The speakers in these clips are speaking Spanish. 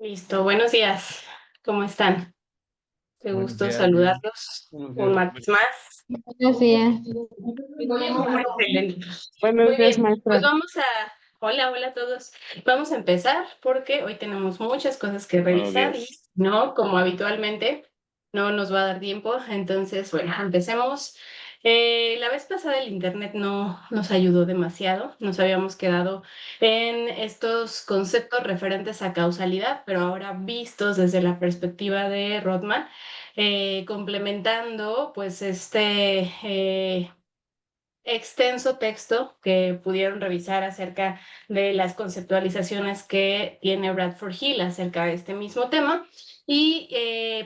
Listo, buenos días. ¿Cómo están? Qué Buenos gusto días, bien. saludarlos Buenos un días. martes más. Buenos días. Excelente. Buenos Muy días, bien, pues maestra. hola a todos. Vamos a empezar porque hoy tenemos muchas cosas que Buenos revisar y días. no, como habitualmente, no nos va a dar tiempo. Entonces, bueno, empecemos. La vez pasada el internet no nos ayudó demasiado. Nos habíamos quedado en estos conceptos referentes a causalidad, pero ahora vistos desde la perspectiva de Rodman, complementando pues extenso texto que pudieron revisar acerca de las conceptualizaciones que tiene Bradford Hill acerca de este mismo tema. Y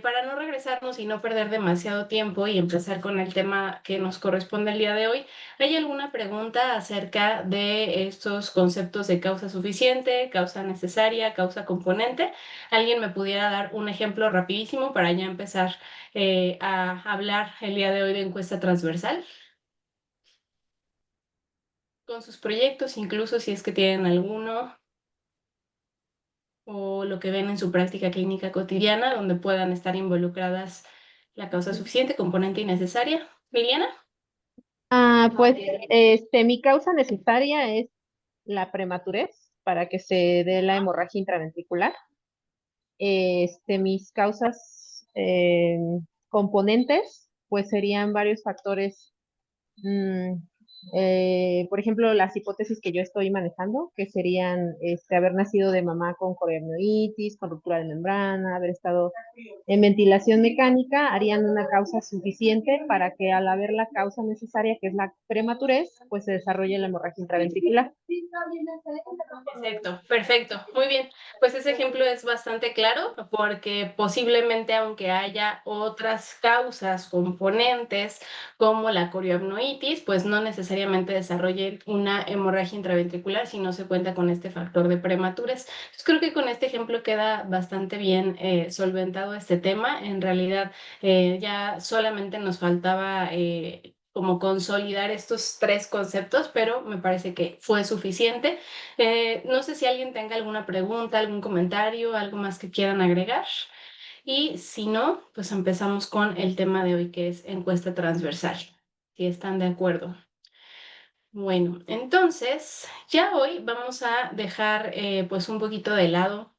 para no regresarnos y no perder demasiado tiempo y empezar con el tema que nos corresponde el día de hoy, ¿hay alguna pregunta acerca de estos conceptos de causa suficiente, causa necesaria, causa componente? ¿Alguien me pudiera dar un ejemplo rapidísimo para ya empezar a hablar el día de hoy de encuesta transversal? Con sus proyectos, incluso si es que tienen alguno, o lo que ven en su práctica clínica cotidiana, donde puedan estar involucradas la causa suficiente, componente y necesaria. Liliana. Pues, mi causa necesaria es la prematurez para que se dé la hemorragia intraventricular. Mis causas componentes, pues serían varios factores. Mm, por ejemplo, las hipótesis que yo estoy manejando, que serían haber nacido de mamá con coriamnionitis, con ruptura de membrana, haber estado en ventilación mecánica, harían una causa suficiente para que al haber la causa necesaria, que es la prematurez, pues se desarrolle la hemorragia intraventricular. Exacto, perfecto, muy bien. Pues ese ejemplo es bastante claro porque posiblemente aunque haya otras causas componentes como la coriamnionitis, pues no necesariamente desarrolle una hemorragia intraventricular si no se cuenta con este factor de prematurez. Entonces creo que con este ejemplo queda bastante bien solventado este tema. En realidad ya solamente nos faltaba como consolidar estos tres conceptos, pero me parece que fue suficiente. No sé si alguien tenga alguna pregunta, algún comentario, algo más que quieran agregar. Y si no, pues empezamos con el tema de hoy, que es encuesta transversal. Si están de acuerdo. Bueno, entonces ya hoy vamos a dejar pues un poquito de lado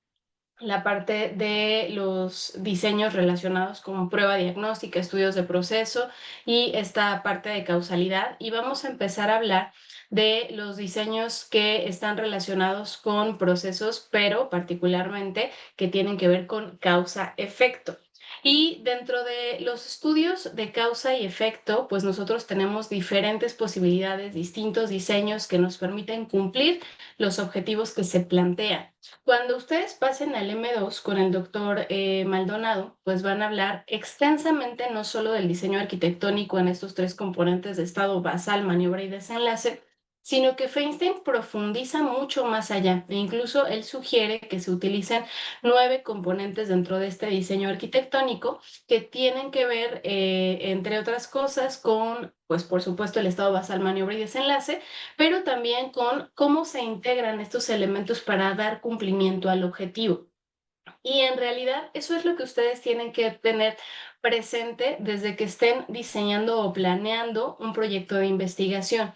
la parte de los diseños relacionados con prueba diagnóstica, estudios de proceso y esta parte de causalidad. Y vamos a empezar a hablar de los diseños que están relacionados con procesos, pero particularmente que tienen que ver con causa-efecto. Y dentro de los estudios de causa y efecto, pues nosotros tenemos diferentes posibilidades, distintos diseños que nos permiten cumplir los objetivos que se plantean. Cuando ustedes pasen al M2 con el doctor Maldonado, pues van a hablar extensamente no solo del diseño arquitectónico en estos tres componentes de estado basal, maniobra y desenlace, sino que Feinstein profundiza mucho más allá e incluso él sugiere que se utilicen 9 componentes dentro de este diseño arquitectónico que tienen que ver, entre otras cosas, con, pues por supuesto, el estado basal, maniobra y desenlace, pero también con cómo se integran estos elementos para dar cumplimiento al objetivo. Y en realidad eso es lo que ustedes tienen que tener presente desde que estén diseñando o planeando un proyecto de investigación.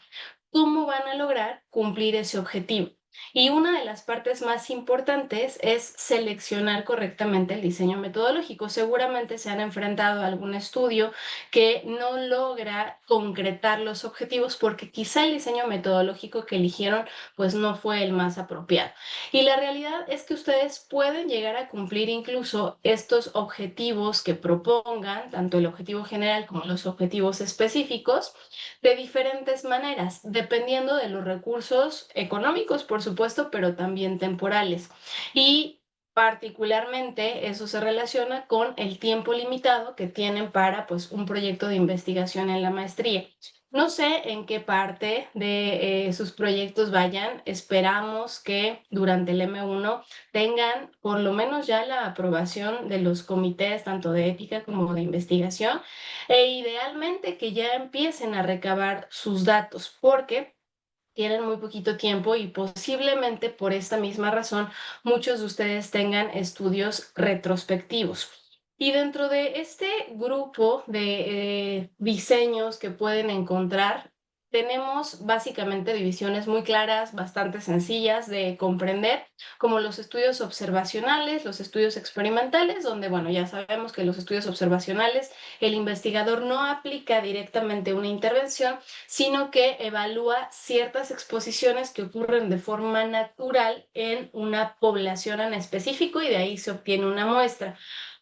¿Cómo van a lograr cumplir ese objetivo? Y una de las partes más importantes es seleccionar correctamente el diseño metodológico. Seguramente se han enfrentado a algún estudio que no logra concretar los objetivos porque quizá el diseño metodológico que eligieron pues no fue el más apropiado. Y la realidad es que ustedes pueden llegar a cumplir incluso estos objetivos que propongan, tanto el objetivo general como los objetivos específicos, de diferentes maneras, dependiendo de los recursos económicos, por supuesto, pero también temporales. Y particularmente eso se relaciona con el tiempo limitado que tienen para pues, un proyecto de investigación en la maestría. No sé en qué parte de sus proyectos vayan. Esperamos que durante el M1 tengan por lo menos ya la aprobación de los comités, tanto de ética como de investigación, e idealmente que ya empiecen a recabar sus datos, porque tienen muy poquito tiempo y posiblemente por esta misma razón muchos de ustedes tengan estudios retrospectivos. Y dentro de este grupo de diseños que pueden encontrar, tenemos básicamente divisiones muy claras, bastante sencillas de comprender, como los estudios observacionales, los estudios experimentales, donde, bueno, ya sabemos que los estudios observacionales, el investigador no aplica directamente una intervención, sino que evalúa ciertas exposiciones que ocurren de forma natural en una población en específico y de ahí se obtiene una muestra.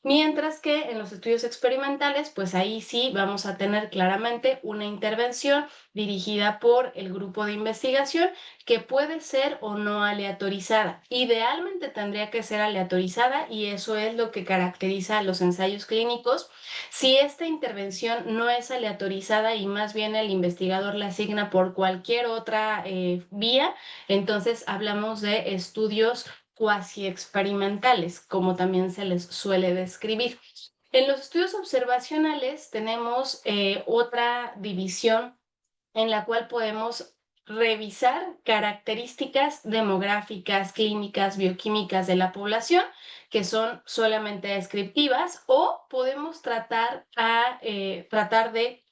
Mientras que en los estudios experimentales, pues ahí sí vamos a tener claramente una intervención dirigida por el grupo de investigación que puede ser o no aleatorizada. Idealmente tendría que ser aleatorizada y eso es lo que caracteriza a los ensayos clínicos. Si esta intervención no es aleatorizada y más bien el investigador la asigna por cualquier otra vía, entonces hablamos de estudios cuasi experimentales, como también se les suele describir. En los estudios observacionales tenemos otra división en la cual podemos revisar características demográficas, clínicas, bioquímicas de la población, que son solamente descriptivas, o podemos tratar de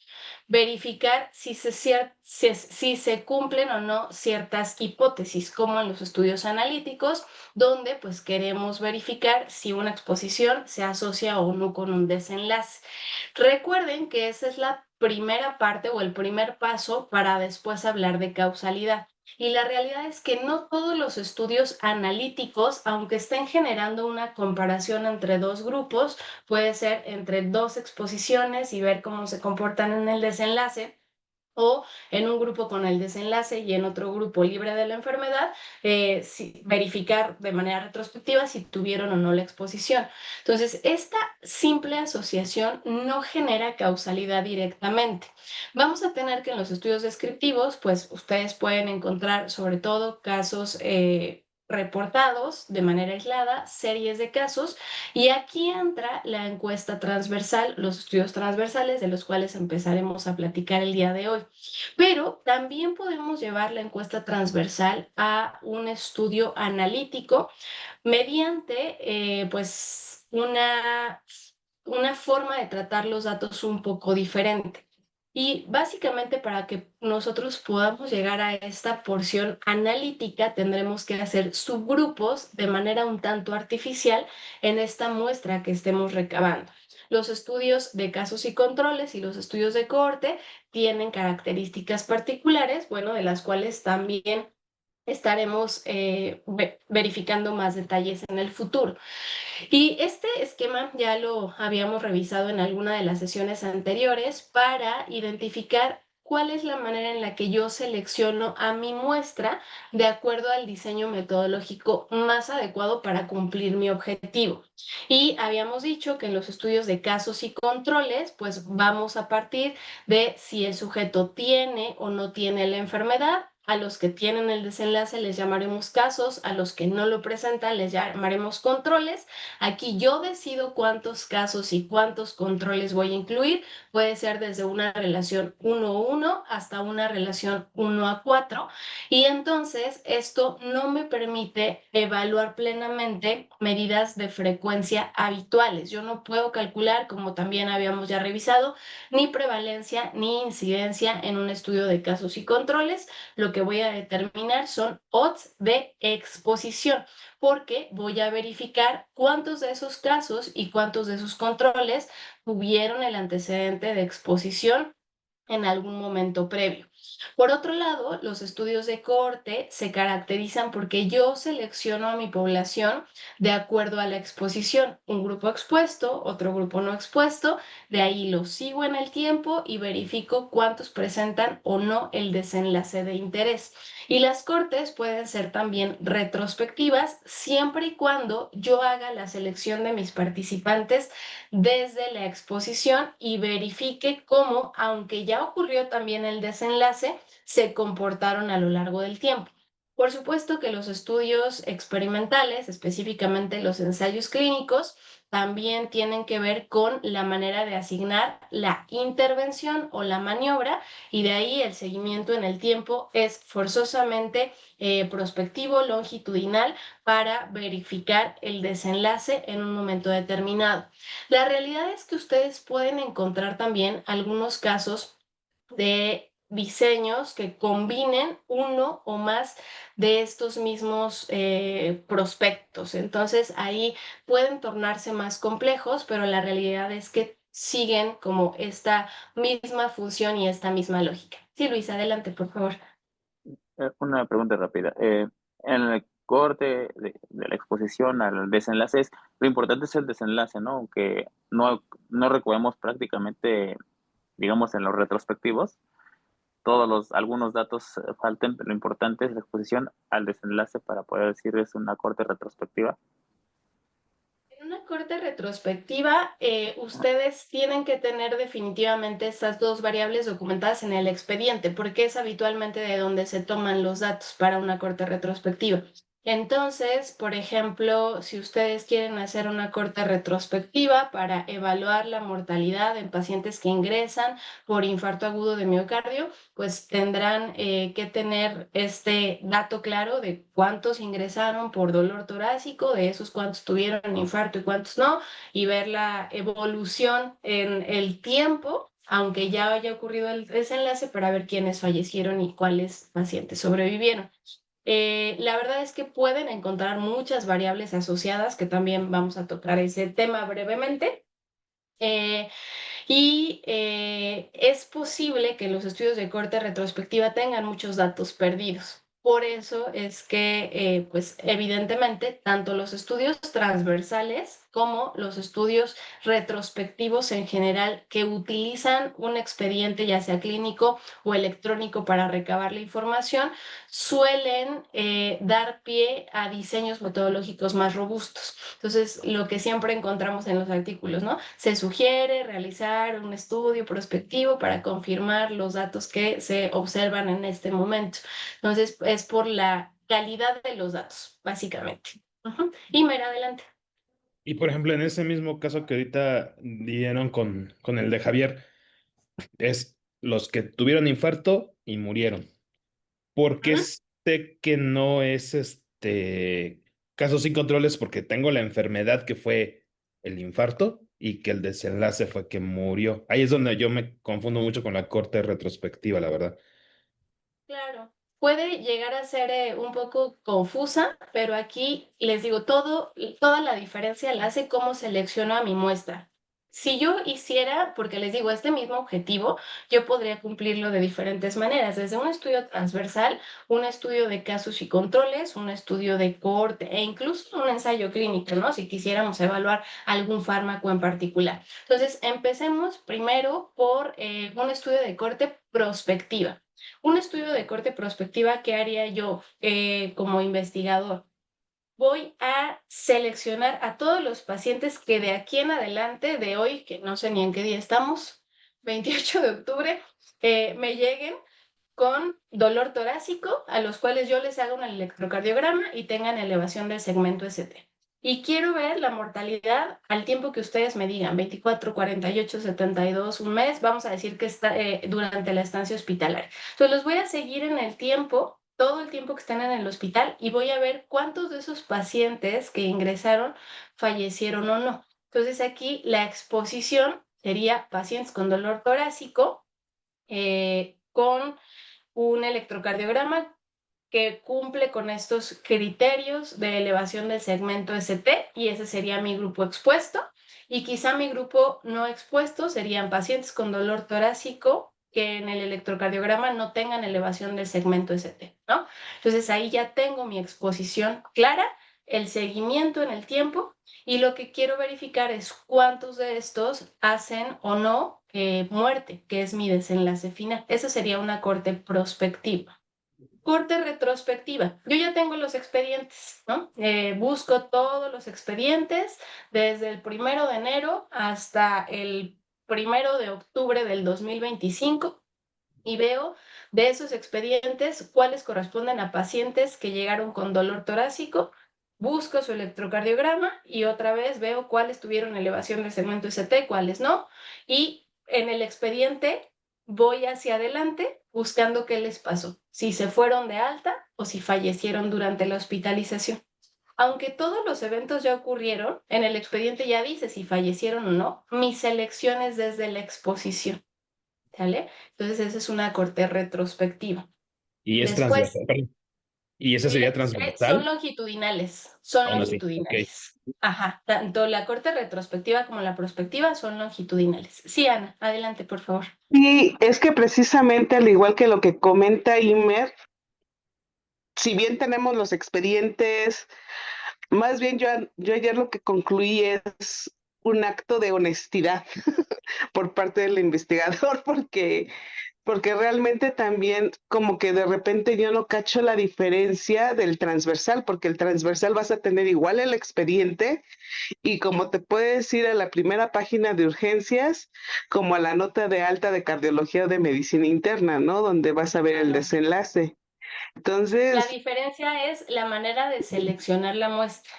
verificar si se cumplen o no ciertas hipótesis, como en los estudios analíticos, donde pues queremos verificar si una exposición se asocia o no con un desenlace. Recuerden que esa es la primera parte o el primer paso para después hablar de causalidad. Y la realidad es que no todos los estudios analíticos, aunque estén generando una comparación entre dos grupos, puede ser entre dos exposiciones y ver cómo se comportan en el desenlace, o en un grupo con el desenlace y en otro grupo libre de la enfermedad, verificar de manera retrospectiva si tuvieron o no la exposición. Entonces, esta simple asociación no genera causalidad directamente. Vamos a tener que en los estudios descriptivos, pues ustedes pueden encontrar sobre todo casos reportados de manera aislada, series de casos, y aquí entra la encuesta transversal, los estudios transversales de los cuales empezaremos a platicar el día de hoy. Pero también podemos llevar la encuesta transversal a un estudio analítico mediante, pues, una forma de tratar los datos un poco diferente. Y básicamente para que nosotros podamos llegar a esta porción analítica, tendremos que hacer subgrupos de manera un tanto artificial en esta muestra que estemos recabando. Los estudios de casos y controles y los estudios de cohorte tienen características particulares, bueno, de las cuales también estaremos verificando más detalles en el futuro. Y este esquema ya lo habíamos revisado en alguna de las sesiones anteriores para identificar cuál es la manera en la que yo selecciono a mi muestra de acuerdo al diseño metodológico más adecuado para cumplir mi objetivo. Y habíamos dicho que en los estudios de casos y controles, pues vamos a partir de si el sujeto tiene o no tiene la enfermedad. A los que tienen el desenlace les llamaremos casos, a los que no lo presentan les llamaremos controles. Aquí yo decido cuántos casos y cuántos controles voy a incluir. Puede ser desde una relación 1-1 hasta una relación 1-4. Y entonces esto no me permite evaluar plenamente medidas de frecuencia habituales. Yo no puedo calcular, como también habíamos ya revisado, ni prevalencia ni incidencia en un estudio de casos y controles. Lo que voy a determinar son odds de exposición, porque voy a verificar cuántos de esos casos y cuántos de esos controles tuvieron el antecedente de exposición en algún momento previo. Por otro lado, los estudios de cohorte se caracterizan porque yo selecciono a mi población de acuerdo a la exposición, un grupo expuesto, otro grupo no expuesto, de ahí lo sigo en el tiempo y verifico cuántos presentan o no el desenlace de interés. Y las cortes pueden ser también retrospectivas siempre y cuando yo haga la selección de mis participantes desde la exposición y verifique cómo, aunque ya ocurrió también el desenlace, se comportaron a lo largo del tiempo. Por supuesto que los estudios experimentales, específicamente los ensayos clínicos, también tienen que ver con la manera de asignar la intervención o la maniobra, y de ahí el seguimiento en el tiempo es forzosamente prospectivo, longitudinal, para verificar el desenlace en un momento determinado. La realidad es que ustedes pueden encontrar también algunos casos de diseños que combinen uno o más de estos mismos prospectos. Entonces ahí pueden tornarse más complejos, pero la realidad es que siguen como esta misma función y esta misma lógica. Sí, Luis, adelante, por favor. Una pregunta rápida. En el corte de la exposición al desenlace, lo importante es el desenlace, ¿no? Aunque no recogemos prácticamente, digamos, en los retrospectivos, algunos datos falten, pero lo importante es la exposición al desenlace para poder decir es una corte retrospectiva. En una corte retrospectiva, ustedes tienen que tener definitivamente estas dos variables documentadas en el expediente, porque es habitualmente de donde se toman los datos para una corte retrospectiva. Entonces, por ejemplo, si ustedes quieren hacer una corte retrospectiva para evaluar la mortalidad en pacientes que ingresan por infarto agudo de miocardio, pues tendrán que tener este dato claro de cuántos ingresaron por dolor torácico, de esos cuántos tuvieron infarto y cuántos no, y ver la evolución en el tiempo, aunque ya haya ocurrido el desenlace, para ver quiénes fallecieron y cuáles pacientes sobrevivieron. La verdad es que pueden encontrar muchas variables asociadas, que también vamos a tocar ese tema brevemente. Eh, es posible que los estudios de corte retrospectiva tengan muchos datos perdidos. Por eso es que, pues evidentemente, tanto los estudios transversales como los estudios retrospectivos en general, que utilizan un expediente ya sea clínico o electrónico para recabar la información, suelen dar pie a diseños metodológicos más robustos. Entonces, lo que siempre encontramos en los artículos, ¿no? Se sugiere realizar un estudio prospectivo para confirmar los datos que se observan en este momento. Entonces, es por la calidad de los datos, básicamente. Y Mera, adelante. Y por ejemplo, en ese mismo caso que ahorita dieron con el de Javier, es los que tuvieron infarto y murieron. ¿Por qué Ujú. sé que no es casos sin controles? Porque tengo la enfermedad que fue el infarto y que el desenlace fue que murió. Ahí es donde yo me confundo mucho con la corte retrospectiva, la verdad. Claro, puede llegar a ser un poco confusa, pero aquí les digo, toda la diferencia la hace cómo selecciono a mi muestra. Si yo hiciera, porque les digo, este mismo objetivo, yo podría cumplirlo de diferentes maneras, desde un estudio transversal, un estudio de casos y controles, un estudio de cohorte e incluso un ensayo clínico, ¿no? Si quisiéramos evaluar algún fármaco en particular. Entonces, empecemos primero por un estudio de corte prospectiva. Un estudio de corte prospectiva, ¿qué haría yo como investigador? Voy a seleccionar a todos los pacientes que de aquí en adelante, de hoy, que no sé ni en qué día estamos, 28 de octubre, me lleguen con dolor torácico, a los cuales yo les haga un electrocardiograma y tengan elevación del segmento ST. Y quiero ver la mortalidad al tiempo que ustedes me digan, 24, 48, 72, un mes, vamos a decir que está durante la estancia hospitalaria. Entonces los voy a seguir en el tiempo, todo el tiempo que están en el hospital, y voy a ver cuántos de esos pacientes que ingresaron fallecieron o no. Entonces aquí la exposición sería pacientes con dolor torácico, con un electrocardiograma que cumple con estos criterios de elevación del segmento ST, y ese sería mi grupo expuesto. Y quizá mi grupo no expuesto serían pacientes con dolor torácico que en el electrocardiograma no tengan elevación del segmento ST, ¿no? Entonces ahí ya tengo mi exposición clara, el seguimiento en el tiempo, y lo que quiero verificar es cuántos de estos hacen o no muerte, que es mi desenlace final. Esa sería una corte prospectiva. Corte retrospectiva. Yo ya tengo los expedientes, ¿no? Busco todos los expedientes desde el 1 de enero hasta el 1 de octubre del 2025, y veo de esos expedientes cuáles corresponden a pacientes que llegaron con dolor torácico, busco su electrocardiograma y otra vez veo cuáles tuvieron elevación del segmento ST, cuáles no, y en el expediente voy hacia adelante buscando qué les pasó, si se fueron de alta o si fallecieron durante la hospitalización. Aunque todos los eventos ya ocurrieron, en el expediente ya dice si fallecieron o no, mi selección es desde la exposición, ¿sale? Entonces esa es una corte retrospectiva. Y es Después, transversal. Perdón. ¿Y esa sería son transversal? longitudinales, Aún así, ok. Ajá, tanto la corte retrospectiva como la prospectiva son longitudinales. Sí, Ana, adelante, por favor. Sí, es que precisamente al igual que lo que comenta Imer, si bien tenemos los expedientes, más bien yo ayer lo que concluí es un acto de honestidad por parte del investigador, porque realmente también como que de repente yo no cacho la diferencia del transversal, porque el transversal vas a tener igual el expediente y como te puedes ir a la primera página de urgencias, como a la nota de alta de cardiología o de medicina interna, ¿no? Donde vas a ver el desenlace. La Entonces, diferencia es la manera de seleccionar la muestra.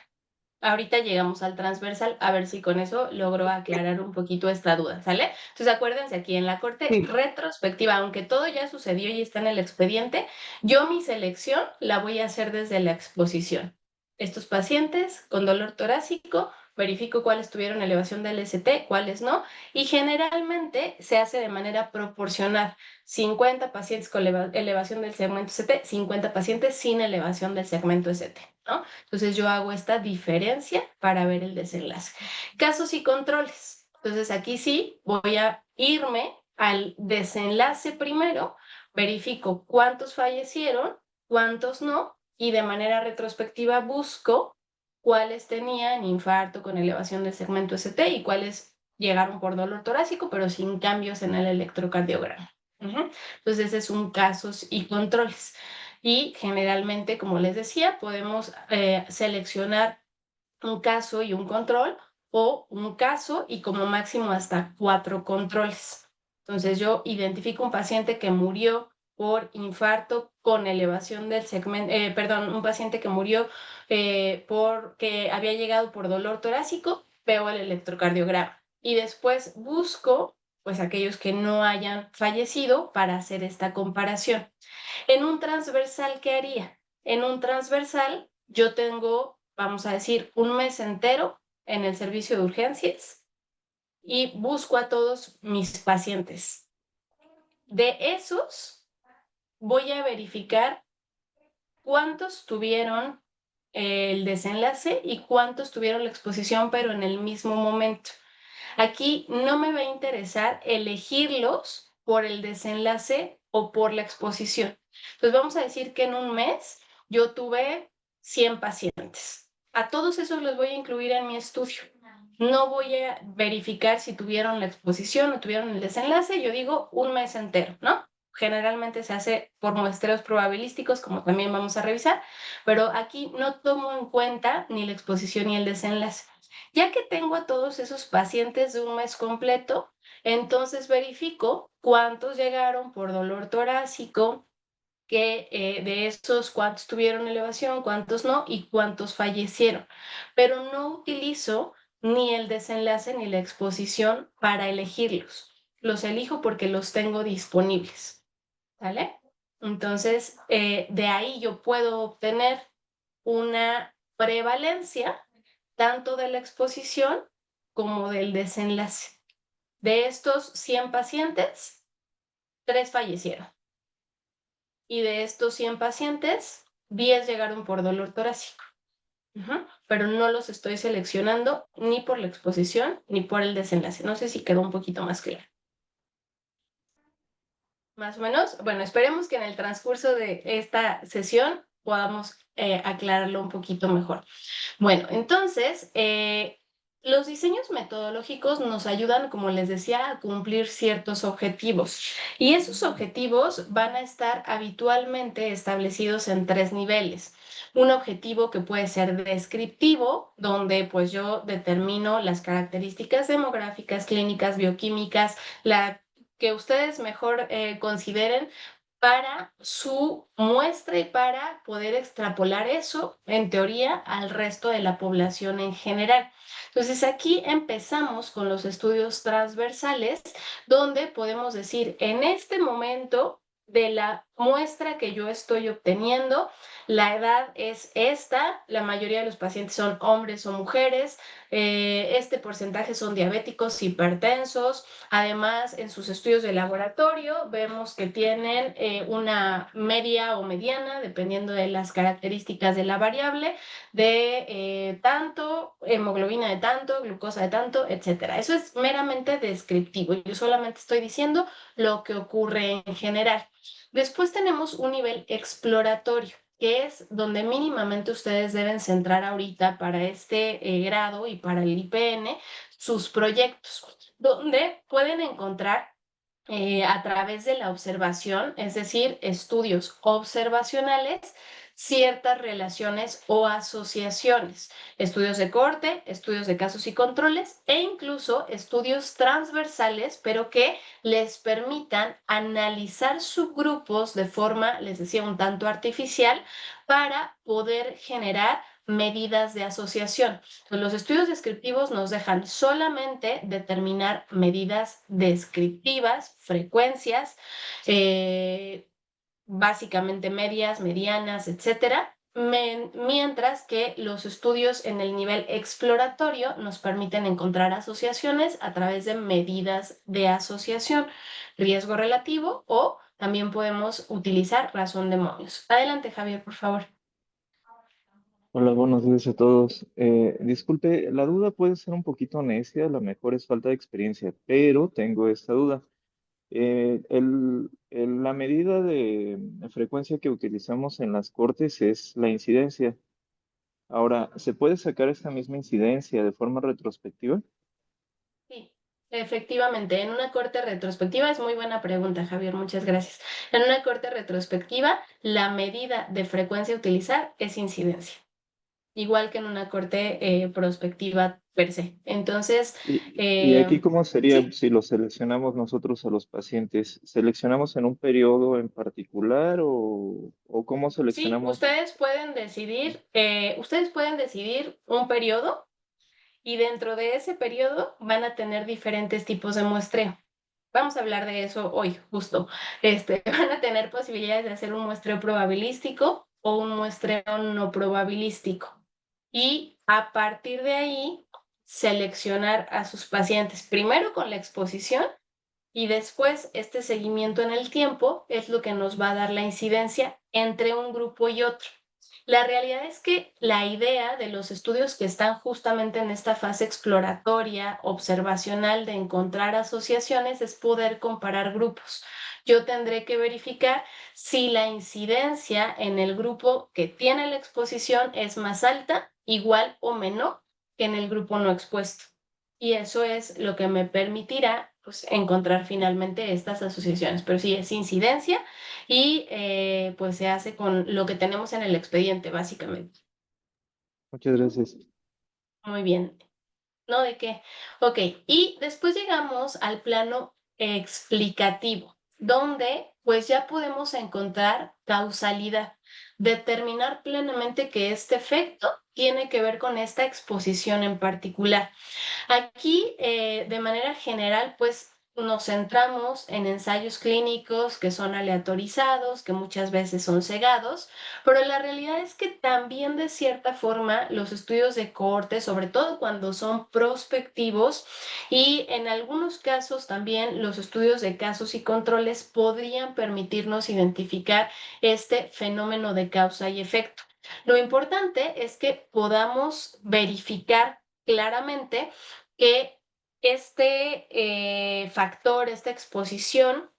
Ahorita llegamos al transversal, a ver si con eso logro aclarar un poquito esta duda, ¿sale? Entonces acuérdense aquí en la corte sí, retrospectiva, aunque todo ya sucedió y está en el expediente, yo mi selección la voy a hacer desde la exposición. Estos pacientes con dolor torácico, verifico cuáles tuvieron elevación del ST, cuáles no, y generalmente se hace de manera proporcional. 50 pacientes con elevación del segmento ST, 50 pacientes sin elevación del segmento ST, ¿no? Entonces yo hago esta diferencia para ver el desenlace. Casos y controles. Entonces aquí sí voy a irme al desenlace primero, verifico cuántos fallecieron, cuántos no, y de manera retrospectiva busco cuáles tenían infarto con elevación del segmento ST y cuáles llegaron por dolor torácico, pero sin cambios en el electrocardiograma. Entonces ese es un casos y controles. Y generalmente, como les decía, podemos seleccionar un caso y un control o un caso y como máximo hasta 4 controles. Entonces yo identifico un paciente que murió por infarto con elevación del segmento, perdón, un paciente que murió porque había llegado por dolor torácico, veo el electrocardiograma y después busco pues aquellos que no hayan fallecido para hacer esta comparación. En un transversal, ¿qué haría? En un transversal yo tengo, vamos a decir, un mes entero en el servicio de urgencias y busco a todos mis pacientes. De esos, voy a verificar cuántos tuvieron el desenlace y cuántos tuvieron la exposición, pero en el mismo momento. Aquí no me va a interesar elegirlos por el desenlace o por la exposición. Entonces vamos a decir que en un mes yo tuve 100 pacientes. A todos esos los voy a incluir en mi estudio. No voy a verificar si tuvieron la exposición o tuvieron el desenlace. Yo digo un mes entero, ¿no? Generalmente se hace por muestreos probabilísticos, como también vamos a revisar, pero aquí no tomo en cuenta ni la exposición ni el desenlace. Ya que tengo a todos esos pacientes de un mes completo, entonces verifico cuántos llegaron por dolor torácico, que de esos cuántos tuvieron elevación, cuántos no y cuántos fallecieron. Pero no utilizo ni el desenlace ni la exposición para elegirlos. Los elijo porque los tengo disponibles. ¿Vale? Entonces, de ahí yo puedo obtener una prevalencia tanto de la exposición como del desenlace. De estos 100 pacientes, 3 fallecieron. Y de estos 100 pacientes, 10 llegaron por dolor torácico. Pero no los estoy seleccionando ni por la exposición ni por el desenlace. No sé si quedó un poquito más claro. Más o menos. Bueno, esperemos que en el transcurso de esta sesión podamos aclararlo un poquito mejor. Bueno, entonces, los diseños metodológicos nos ayudan, como les decía, a cumplir ciertos objetivos. Y esos objetivos van a estar habitualmente establecidos en 3 niveles. Un objetivo que puede ser descriptivo, donde pues yo determino las características demográficas, clínicas, bioquímicas, la que ustedes mejor consideren para su muestra y para poder extrapolar eso, en teoría, al resto de la población en general. Entonces, aquí empezamos con los estudios transversales, donde podemos decir, en este momento de la muestra que yo estoy obteniendo, la edad es esta, la mayoría de los pacientes son hombres o mujeres, este porcentaje son diabéticos, hipertensos. Además, en sus estudios de laboratorio vemos que tienen una media o mediana, dependiendo de las características de la variable, de tanto, hemoglobina de tanto, glucosa de tanto, etcétera. Eso es meramente descriptivo. Yo solamente estoy diciendo lo que ocurre en general. Después tenemos un nivel exploratorio, que es donde mínimamente ustedes deben centrar ahorita para este grado y para el IPN sus proyectos, donde pueden encontrar a través de la observación, es decir, estudios observacionales, ciertas relaciones o asociaciones, estudios de corte, estudios de casos y controles e incluso estudios transversales, pero que les permitan analizar subgrupos de forma, les decía, un tanto artificial para poder generar medidas de asociación. Entonces, los estudios descriptivos nos dejan solamente determinar medidas descriptivas, frecuencias, básicamente medias, medianas, etcétera, mientras que los estudios en el nivel exploratorio nos permiten encontrar asociaciones a través de medidas de asociación, riesgo relativo o también podemos utilizar razón de Mohs. Adelante, Javier, por favor. Hola, buenos días a todos. Disculpe, la duda puede ser un poquito necia, a lo mejor es falta de experiencia, pero tengo esta duda. La medida de frecuencia que utilizamos en las cortes es la incidencia. Ahora, ¿se puede sacar esta misma incidencia de forma retrospectiva? Sí, efectivamente, en una corte retrospectiva, es muy buena pregunta, Javier, muchas gracias. En una corte retrospectiva, la medida de frecuencia a utilizar es incidencia, igual que en una corte prospectiva per se. Entonces, Y aquí, ¿cómo sería sí, si lo seleccionamos nosotros a los pacientes? ¿Seleccionamos en un periodo en particular o cómo sí, seleccionamos? ustedes pueden decidir un periodo y dentro de ese periodo van a tener diferentes tipos de muestreo. Vamos a hablar de eso hoy, justo. Van a tener posibilidades de hacer un muestreo probabilístico o un muestreo no probabilístico. Y a partir de ahí, seleccionar a sus pacientes, primero con la exposición y después este seguimiento en el tiempo es lo que nos va a dar la incidencia entre un grupo y otro. La realidad es que la idea de los estudios que están justamente en esta fase exploratoria, observacional de encontrar asociaciones es poder comparar grupos. Yo tendré que verificar si la incidencia en el grupo que tiene la exposición es más alta, igual o menor que en el grupo no expuesto. Y eso es lo que me permitirá pues, encontrar finalmente estas asociaciones. Pero sí, es incidencia y pues se hace con lo que tenemos en el expediente, básicamente. Muchas gracias. Muy bien. ¿No? ¿De qué? Ok, y después llegamos al plano explicativo, donde pues ya podemos encontrar causalidad, determinar plenamente que este efecto tiene que ver con esta exposición en particular. Aquí, de manera general, pues nos centramos en ensayos clínicos que son aleatorizados, que muchas veces son cegados, pero la realidad es que también de cierta forma los estudios de cohorte, sobre todo cuando son prospectivos y en algunos casos también los estudios de casos y controles podrían permitirnos identificar este fenómeno de causa y efecto. Lo importante es que podamos verificar claramente que este factor, esta exposición,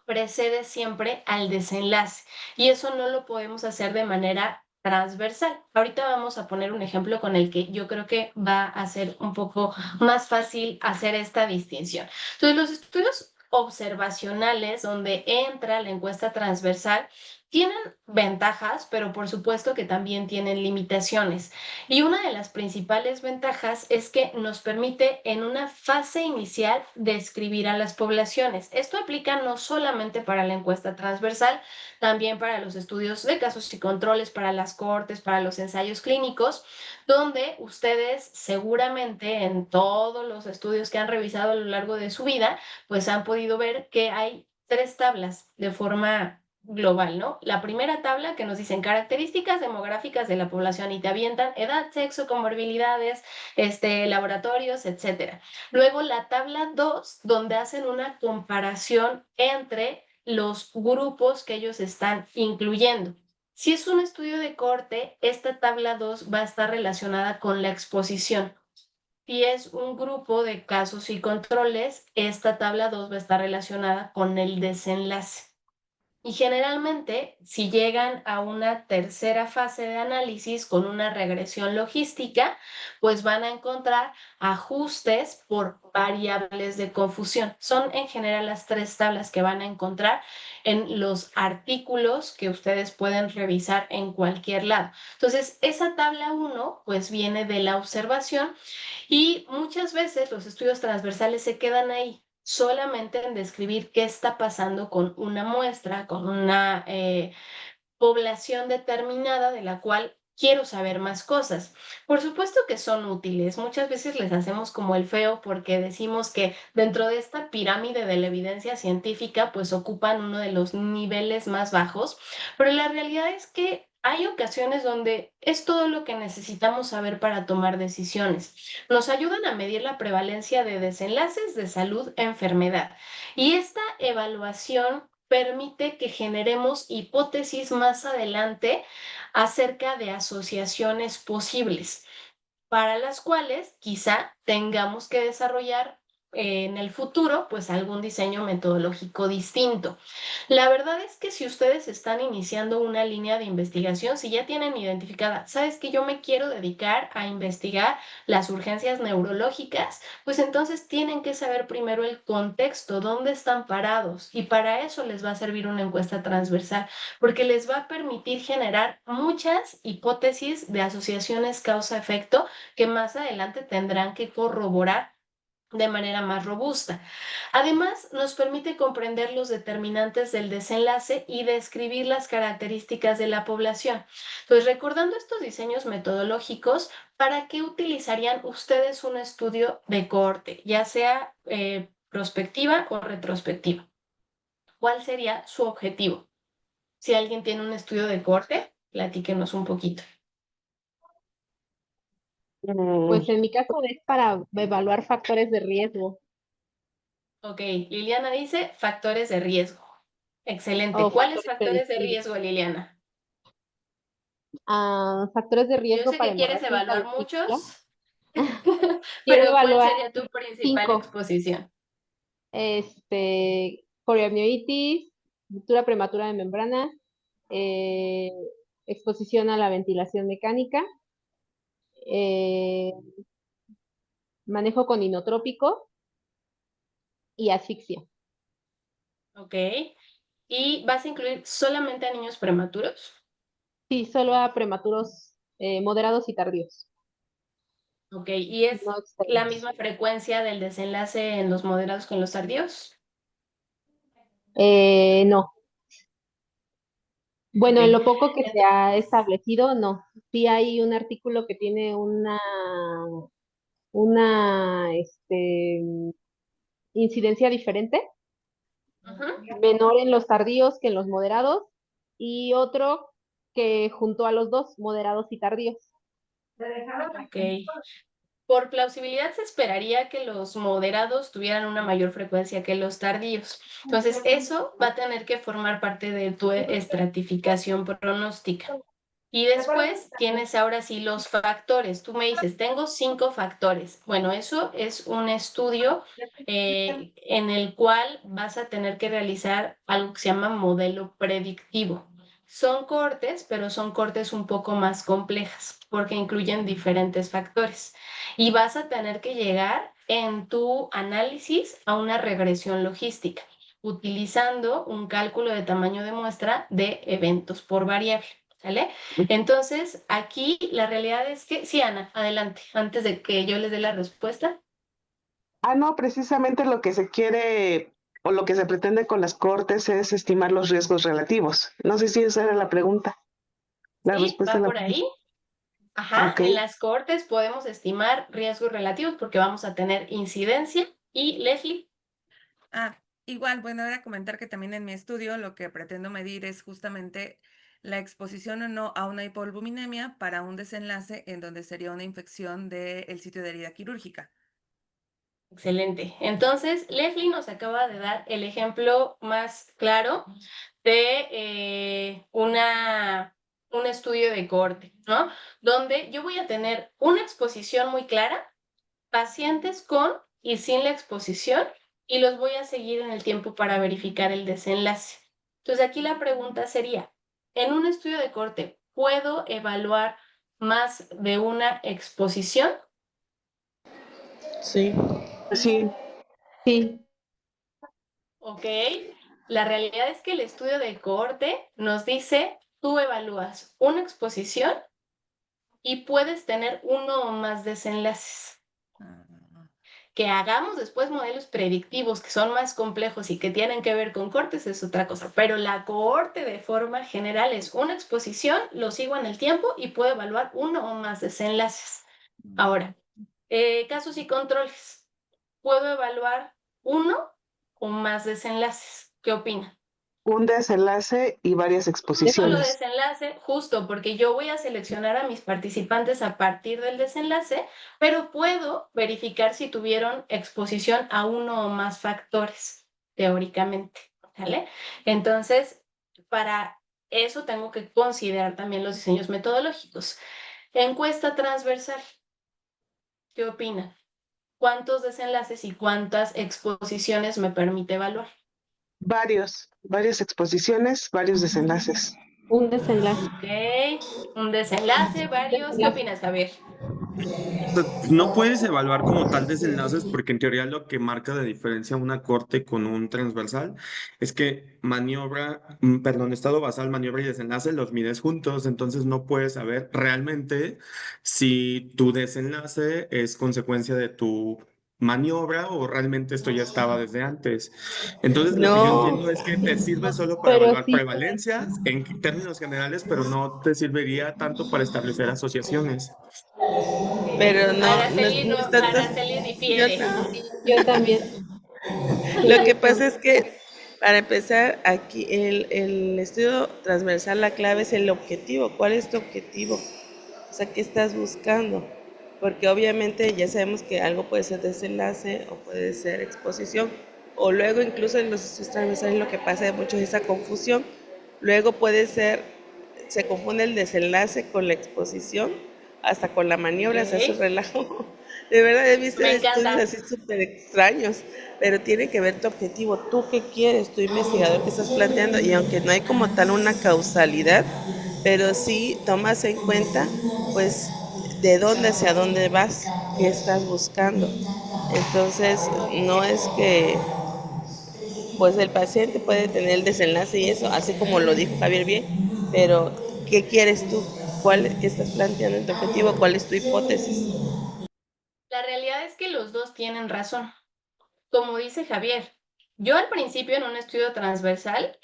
precede siempre al desenlace y eso no lo podemos hacer de manera transversal. Ahorita vamos a poner un ejemplo con el que yo creo que va a ser un poco más fácil hacer esta distinción. Entonces, los estudios observacionales donde entra la encuesta transversal tienen ventajas, pero por supuesto que también tienen limitaciones. Y una de las principales ventajas es que nos permite en una fase inicial describir a las poblaciones. Esto aplica no solamente para la encuesta transversal, también para los estudios de casos y controles, para las cortes, para los ensayos clínicos, donde ustedes seguramente en todos los estudios que han revisado a lo largo de su vida, pues han podido ver que hay 3 tablas de forma global, ¿no? La primera tabla que nos dicen características demográficas de la población y te avientan edad, sexo, comorbilidades, laboratorios, etcétera. Luego la tabla 2, donde hacen una comparación entre los grupos que ellos están incluyendo. Si es un estudio de corte, esta tabla 2 va a estar relacionada con la exposición. Si es un grupo de casos y controles, esta tabla 2 va a estar relacionada con el desenlace. Y generalmente, si llegan a una tercera fase de análisis con una regresión logística, pues van a encontrar ajustes por variables de confusión. Son en general las 3 tablas que van a encontrar en los artículos que ustedes pueden revisar en cualquier lado. Entonces, esa tabla 1, pues viene de la observación y muchas veces los estudios transversales se quedan ahí solamente en describir qué está pasando con una muestra, con una población determinada de la cual quiero saber más cosas. Por supuesto que son útiles. Muchas veces les hacemos como el feo porque decimos que dentro de esta pirámide de la evidencia científica, pues ocupan uno de los niveles más bajos, pero la realidad es que hay ocasiones donde es todo lo que necesitamos saber para tomar decisiones. Nos ayudan a medir la prevalencia de desenlaces de salud-enfermedad. Y esta evaluación permite que generemos hipótesis más adelante acerca de asociaciones posibles, para las cuales quizá tengamos que desarrollar en el futuro, pues algún diseño metodológico distinto. La verdad es que si ustedes están iniciando una línea de investigación, si ya tienen identificada, sabes que yo me quiero dedicar a investigar las urgencias neurológicas, pues entonces tienen que saber primero el contexto, dónde están parados, y para eso les va a servir una encuesta transversal, porque les va a permitir generar muchas hipótesis de asociaciones causa-efecto que más adelante tendrán que corroborar de manera más robusta. Además, nos permite comprender los determinantes del desenlace y describir las características de la población. Entonces, recordando estos diseños metodológicos, ¿para qué utilizarían ustedes un estudio de cohorte, ya sea prospectiva o retrospectiva? ¿Cuál sería su objetivo? Si alguien tiene un estudio de cohorte, platíquenos un poquito. Pues en mi caso es para evaluar factores de riesgo. Ok, Liliana dice factores de riesgo. Excelente. O ¿Cuáles factores factores de predictivos. riesgo, Liliana? Factores de Yo riesgo sé para que quieres hemorragia evaluar intersticial. muchos, Quiero pero ¿cuál evaluar sería tu principal 5. exposición? Coriamnionitis, ruptura prematura de membrana, eh, exposición a la ventilación mecánica, eh, manejo con inotrópico y asfixia. Ok. ¿Y vas a incluir solamente a niños prematuros? Sí, solo a prematuros moderados y tardíos, Ok. ¿Y es no la externos. misma frecuencia del desenlace en los moderados que en los tardíos? No. Bueno, en Ok. lo poco que se ha establecido, no. Sí hay un artículo que tiene una incidencia diferente, Ujú. menor en los tardíos que en los moderados, y otro que juntó a los dos, moderados y tardíos. Ok. Por plausibilidad se esperaría que los moderados tuvieran una mayor frecuencia que los tardíos. Entonces, eso va a tener que formar parte de tu estratificación pronóstica. Y después tienes ahora sí los factores. Tú me dices, tengo 5 factores. Bueno, eso es un estudio en el cual vas a tener que realizar algo que se llama modelo predictivo. Son cortes, pero son cortes un poco más complejas porque incluyen diferentes factores. Y vas a tener que llegar en tu análisis a una regresión logística. utilizando un cálculo de tamaño de muestra de eventos por variable, ¿sale? Entonces, aquí la realidad es que, sí, Ana, adelante, antes de que yo les dé la respuesta. No, precisamente lo que se quiere o lo que se pretende con las cortes es estimar los riesgos relativos. No sé si esa era la pregunta. La Sí, respuesta va la... por ahí. Ajá, Ok. en las cortes podemos estimar riesgos relativos porque vamos a tener incidencia. Y Leslie, Igual, bueno, era comentar que también en mi estudio lo que pretendo medir es justamente la exposición o no a una hipoalbuminemia para un desenlace en donde sería una infección del sitio de herida quirúrgica. excelente. Entonces, Leslie nos acaba de dar el ejemplo más claro de un estudio de corte, ¿no? Donde yo voy a tener una exposición muy clara, pacientes con y sin la exposición, y los voy a seguir en el tiempo para verificar el desenlace. Entonces, aquí la pregunta sería, en un estudio de corte, ¿puedo evaluar más de una exposición? Sí. Sí, Sí, Ok, la realidad es que el estudio de cohorte nos dice, tú evalúas una exposición y puedes tener uno o más desenlaces. Ah, Que hagamos después modelos predictivos que son más complejos y que tienen que ver con cortes es otra cosa, pero la cohorte de forma general es una exposición, lo sigo en el tiempo y puedo evaluar uno o más desenlaces. Ahora, casos y controles. Puedo evaluar uno o más desenlaces. ¿Qué opina? un desenlace y varias Solo exposiciones. desenlace, justo porque yo voy a seleccionar a mis participantes a partir del desenlace, pero puedo verificar si tuvieron exposición a uno o más factores, teóricamente, ¿vale? Entonces, para eso tengo que considerar también los diseños metodológicos. Encuesta transversal, ¿qué opina? ¿Cuántos desenlaces y cuántas exposiciones me permite evaluar? Varias exposiciones, varios desenlaces. un desenlace. Ok, un desenlace, varios. ¿Qué opinas, Javier? No puedes evaluar como tal desenlaces porque en teoría lo que marca la diferencia una corte con un transversal es que estado basal, maniobra y desenlace los mides juntos, entonces no puedes saber realmente si tu desenlace es consecuencia de tu maniobra o realmente esto ya estaba desde antes. Entonces lo que yo No, entiendo es que te sirve solo para Pero evaluar sí, prevalencias en términos generales, pero no te serviría tanto para establecer asociaciones. pero Araceli no no, está tan... Araceli Yo difiere. yo también. Lo que pasa es que, para empezar, aquí el estudio transversal, la clave es el objetivo. ¿Cuál es tu objetivo? O sea, ¿qué estás buscando? Porque obviamente ya sabemos que algo puede ser desenlace o puede ser exposición. O luego incluso en los estudios transversales lo que pasa es mucho esa confusión. Luego puede ser, se confunde el desenlace con la exposición, hasta con la maniobra se hace un Ok, relajo. De verdad he visto me estudios encanta. así súper extraños, pero tiene que ver tu objetivo, tú qué quieres, tu investigador que estás planteando, y aunque no hay como tal una causalidad, pero sí tomas en cuenta, pues, de dónde hacia dónde vas, qué estás buscando. Entonces, no es que, pues, el paciente puede tener el desenlace y eso, así como lo dijo Javier bien, pero ¿qué quieres tú? ¿Qué estás planteando en tu objetivo? ¿Cuál es tu hipótesis? La realidad es que los dos tienen razón. Como dice Javier, yo al principio en un estudio transversal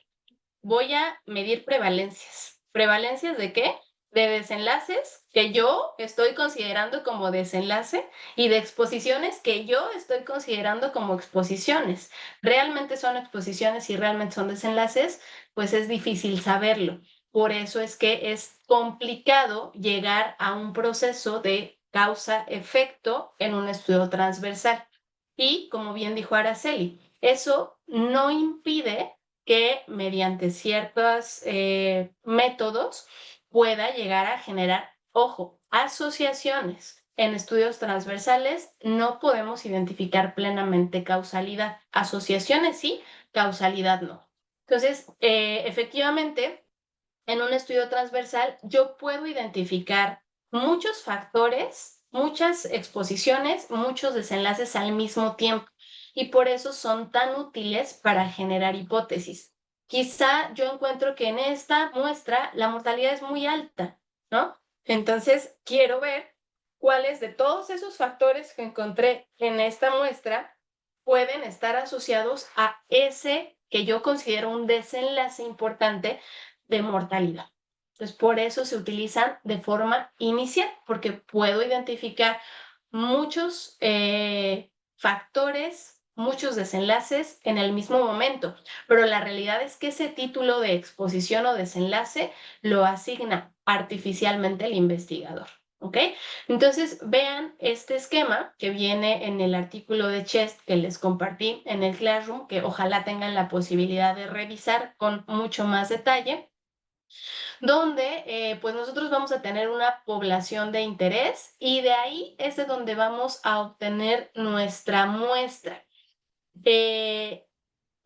voy a medir prevalencias. ¿Prevalencias de qué? De desenlaces que yo estoy considerando como desenlace y de exposiciones que yo estoy considerando como exposiciones. ¿Realmente son exposiciones y realmente son desenlaces? Pues es difícil saberlo. Por eso es que es complicado llegar a un proceso de causa-efecto en un estudio transversal. Y como bien dijo Araceli, eso no impide que mediante ciertos métodos pueda llegar a generar, ojo, asociaciones. En estudios transversales no podemos identificar plenamente causalidad. Asociaciones sí, causalidad no. Entonces, efectivamente, en un estudio transversal yo puedo identificar muchos factores, muchas exposiciones, muchos desenlaces al mismo tiempo. y por eso son tan útiles para generar hipótesis. Quizá yo encuentro que en esta muestra la mortalidad es muy alta, ¿no? Entonces quiero ver cuáles de todos esos factores que encontré en esta muestra pueden estar asociados a ese que yo considero un desenlace importante de mortalidad. Entonces, por eso se utilizan de forma inicial, porque puedo identificar muchos factores, muchos desenlaces en el mismo momento, pero la realidad es que ese título de exposición o desenlace lo asigna artificialmente el investigador. ¿Ok? Entonces, vean este esquema que viene en el artículo de Chest que les compartí en el Classroom, que ojalá tengan la posibilidad de revisar con mucho más detalle, donde pues nosotros vamos a tener una población de interés y de ahí es de donde vamos a obtener nuestra muestra.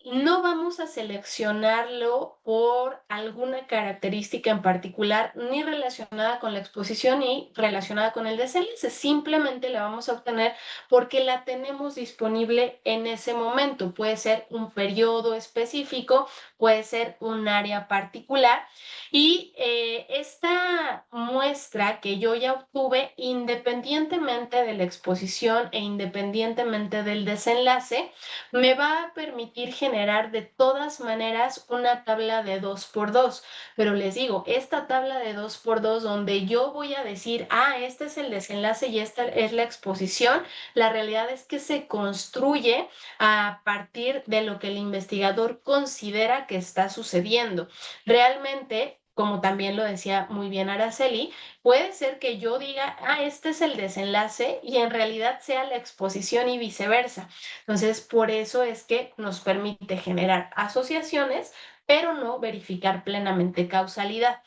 No vamos a seleccionarlo por alguna característica en particular, ni relacionada con la exposición ni relacionada con el desenlace. Simplemente la vamos a obtener porque la tenemos disponible en ese momento. Puede ser un periodo específico, puede ser un área particular. Y esta muestra que yo ya obtuve, independientemente de la exposición e independientemente del desenlace, me va a permitir generar de todas maneras una tabla de 2x2, pero les digo, esta tabla de 2x2 donde yo voy a decir, este es el desenlace y esta es la exposición, la realidad es que se construye a partir de lo que el investigador considera que está sucediendo. Realmente, como también lo decía muy bien Araceli, puede ser que yo diga, este es el desenlace y en realidad sea la exposición y viceversa. Entonces, por eso es que nos permite generar asociaciones, pero no verificar plenamente causalidad.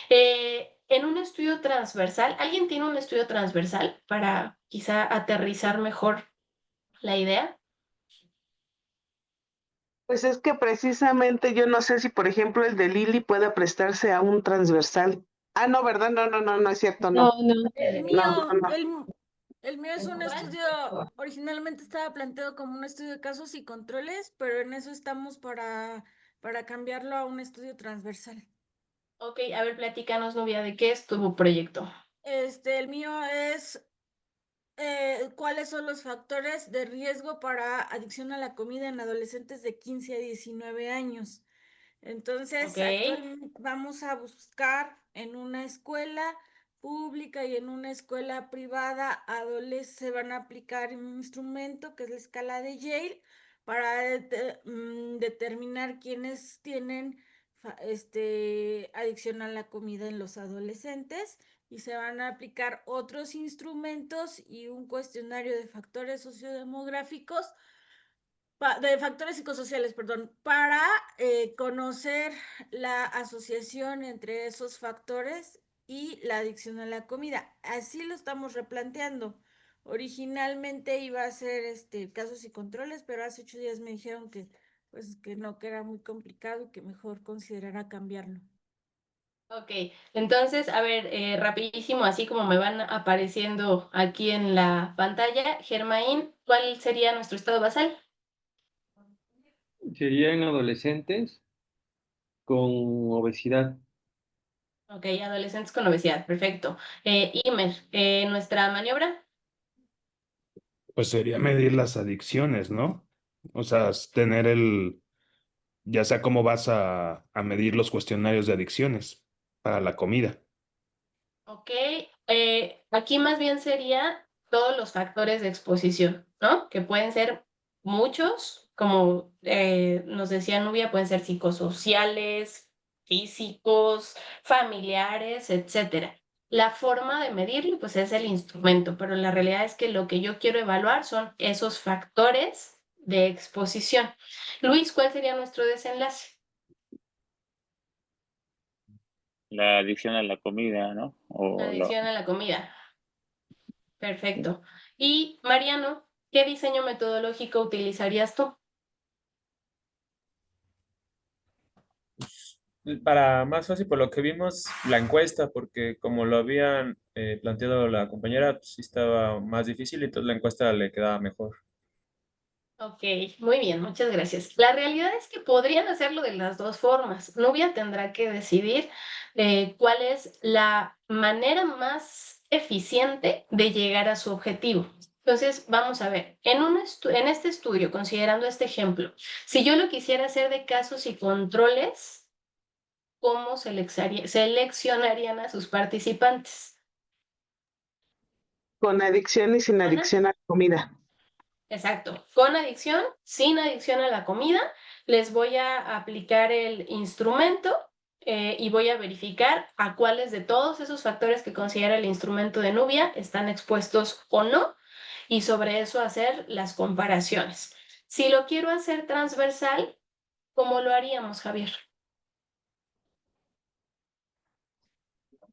En un estudio transversal, ¿alguien tiene un estudio transversal para quizá aterrizar mejor la idea? Pues es que precisamente yo no sé si, por ejemplo, el de Lili pueda prestarse a un transversal. No, ¿verdad? No es cierto, No, no. no. El No, mío, no, no. el mío es un estudio, originalmente estaba planteado como un estudio de casos y controles, pero en eso estamos para cambiarlo a un estudio transversal. Ok, a ver, platícanos, Nubia, ¿de qué es tu proyecto? El mío es cuáles son los factores de riesgo para adicción a la comida en adolescentes de 15 a 19 años. Entonces, Ok, actualmente vamos a buscar en una escuela pública y en una escuela privada, se van a aplicar un instrumento que es la escala de Yale para determinar quiénes tienen adicción a la comida en los adolescentes, y se van a aplicar otros instrumentos y un cuestionario de factores sociodemográficos de factores psicosociales, perdón, para conocer la asociación entre esos factores y la adicción a la comida. Así lo estamos replanteando. Originalmente iba a ser casos y controles, pero hace 8 días me dijeron que pues que no, que era muy complicado y que mejor considerara cambiarlo. ok. Entonces, a ver, rapidísimo, así como me van apareciendo aquí en la pantalla, Germain, ¿cuál sería nuestro estado basal? Serían adolescentes con obesidad. Ok, adolescentes con obesidad, perfecto. Imer, nuestra maniobra. Pues sería medir las adicciones, ¿no? O sea, tener ya sea cómo vas a medir los cuestionarios de adicciones para la comida. Ok, aquí más bien sería todos los factores de exposición, ¿no? Que pueden ser muchos, como nos decía Nubia, pueden ser psicosociales, físicos, familiares, etcétera. La forma de medirlo, pues es el instrumento, pero la realidad es que lo que yo quiero evaluar son esos factores de exposición. Luis, ¿cuál sería nuestro desenlace? La adicción a la comida, ¿no? Adicción a la comida. Perfecto. Y Mariano, ¿qué diseño metodológico utilizarías tú? Para más fácil, por lo que vimos, la encuesta, porque como lo habían planteado la compañera, pues sí estaba más difícil y entonces la encuesta le quedaba mejor. Ok, muy bien, muchas gracias. La realidad es que podrían hacerlo de las dos formas. Nubia tendrá que decidir cuál es la manera más eficiente de llegar a su objetivo. Entonces, vamos a ver, en este estudio, considerando este ejemplo, si yo lo quisiera hacer de casos y controles, ¿cómo seleccionarían a sus participantes? Con adicción y sin Ana. adicción a la comida. Exacto. Con adicción, sin adicción a la comida, les voy a aplicar el instrumento y voy a verificar a cuáles de todos esos factores que considera el instrumento de Nubia están expuestos o no, y sobre eso hacer las comparaciones. Si lo quiero hacer transversal, ¿cómo lo haríamos, Javier?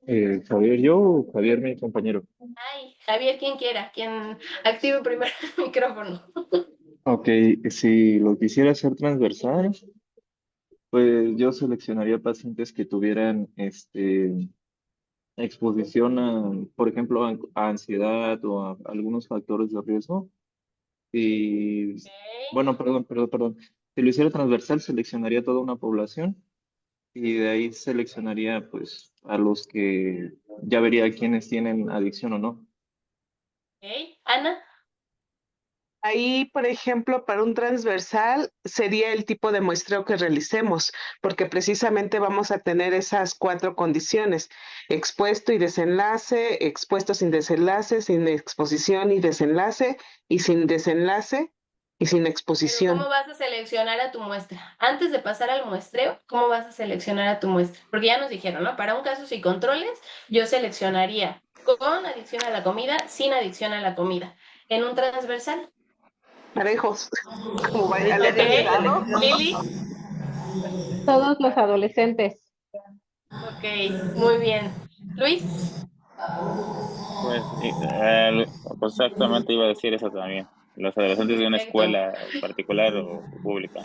Javier, yo o Javier, mi compañero. Ay, Javier, quien quiera, quien active primero el micrófono. Ok, si lo quisiera hacer transversal, pues yo seleccionaría pacientes que tuvieran exposición a, por ejemplo, a ansiedad o a algunos factores de riesgo. Y, Ok. bueno, perdón. Si lo hiciera transversal, seleccionaría toda una población y de ahí seleccionaría, pues, a los que ya vería quiénes tienen adicción o no. Ok. Ana. Ahí, por ejemplo, para un transversal sería el tipo de muestreo que realicemos, porque precisamente vamos a tener esas 4 condiciones: expuesto y desenlace, expuesto sin desenlace, sin exposición y desenlace, y sin desenlace y sin Pero exposición. ¿cómo vas a seleccionar a tu muestra? Antes de pasar al muestreo, ¿cómo vas a seleccionar a tu muestra? Porque ya nos dijeron, ¿no? Para un caso y controles, yo seleccionaría con adicción a la comida, sin adicción a la comida. En un transversal. Parejos, como vaya Ok, Criterios de aleatorizado. selección. Lili. Todos los adolescentes. Ok, muy bien. Luis. Pues, pues exactamente iba a decir eso también. Los adolescentes de una Perfecto. escuela particular o pública.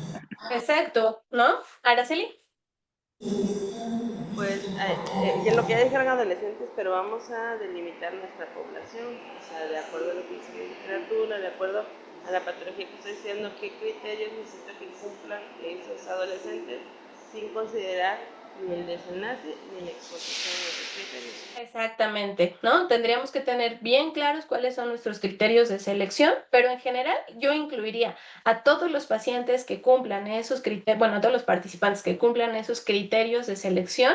Exacto, ¿no? Araceli. Pues ya lo que ya dijeron adolescentes, pero vamos a delimitar nuestra población, o sea, de acuerdo a lo que dice la literatura, de acuerdo a la patología que estoy diciendo, qué criterios necesito que cumplan esos adolescentes sin considerar ni el desenlace ni la exposición a esos criterios. Exactamente, ¿no? Tendríamos que tener bien claros cuáles son nuestros criterios de selección, pero en general yo incluiría a todos los pacientes que cumplan esos criterios, bueno, a todos los participantes que cumplan esos criterios de selección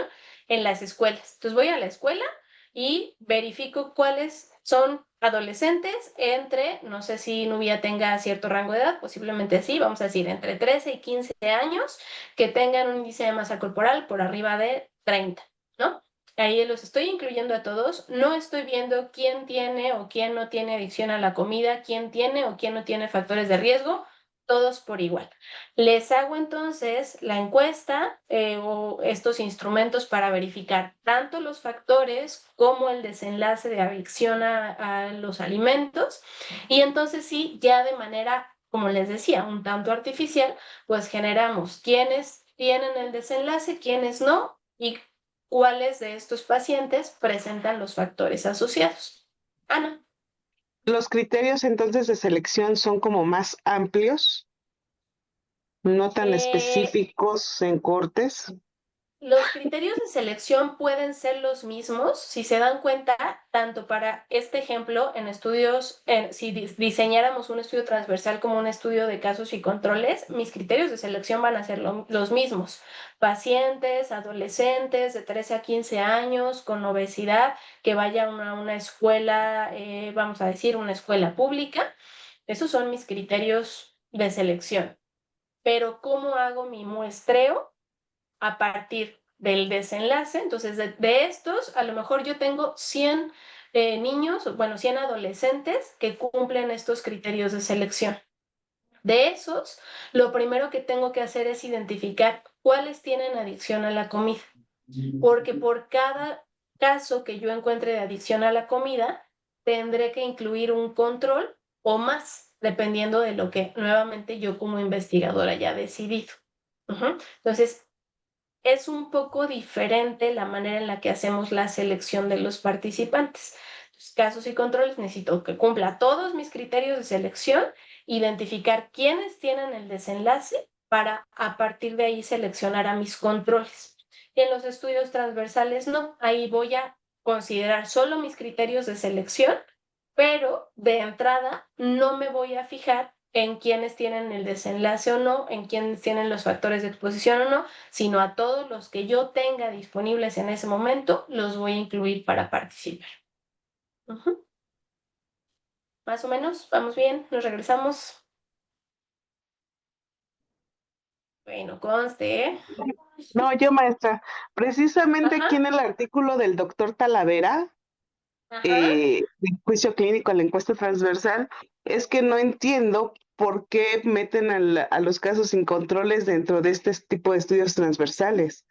en las escuelas. Entonces voy a la escuela y verifico cuáles son adolescentes entre, no sé si Nubia tenga cierto rango de edad, posiblemente sí, vamos a decir entre 13 y 15 años, que tengan un índice de masa corporal por arriba de 30, ¿no? Ahí los estoy incluyendo a todos, no estoy viendo quién tiene o quién no tiene adicción a la comida, quién tiene o quién no tiene factores de riesgo, todos por igual. Les hago entonces la encuesta o estos instrumentos para verificar tanto los factores como el desenlace de adicción a los alimentos, y entonces sí, ya de manera, como les decía, un tanto artificial, pues generamos quiénes tienen el desenlace, quiénes no, y cuáles de estos pacientes presentan los factores asociados. Ana. Los criterios entonces de selección son como más amplios, no tan específicos en cortes. Los criterios de selección pueden ser los mismos, si se dan cuenta, tanto para este ejemplo en estudios, si diseñáramos un estudio transversal como un estudio de casos y controles, mis criterios de selección van a ser los mismos. Pacientes, adolescentes de 13 a 15 años con obesidad que vayan a una escuela, vamos a decir, una escuela pública. Esos son mis criterios de selección. Pero ¿cómo hago mi muestreo? A partir del desenlace. Entonces, de estos, a lo mejor yo tengo 100 niños, bueno, 100 adolescentes que cumplen estos criterios de selección. De esos, lo primero que tengo que hacer es identificar cuáles tienen adicción a la comida, porque por cada caso que yo encuentre de adicción a la comida, tendré que incluir un control o más, dependiendo de lo que nuevamente yo como investigadora haya decidido. Entonces, es un poco diferente la manera en la que hacemos la selección de los participantes. casos y controles, necesito que cumpla todos mis criterios de selección, identificar quiénes tienen el desenlace para a partir de ahí seleccionar a mis controles. Y en los estudios transversales no, ahí voy a considerar solo mis criterios de selección, pero de entrada no me voy a fijar en quiénes tienen el desenlace o no, en quiénes tienen los factores de exposición o no, sino a todos los que yo tenga disponibles en ese momento, los voy a incluir para participar. Más o menos, vamos bien, nos regresamos. Bueno, conste, ¿eh? No, yo maestra, precisamente Ajá. aquí en el artículo del doctor Talavera, de juicio clínico a la encuesta transversal, es que no entiendo por qué meten a los casos sin controles dentro de este tipo de estudios transversales.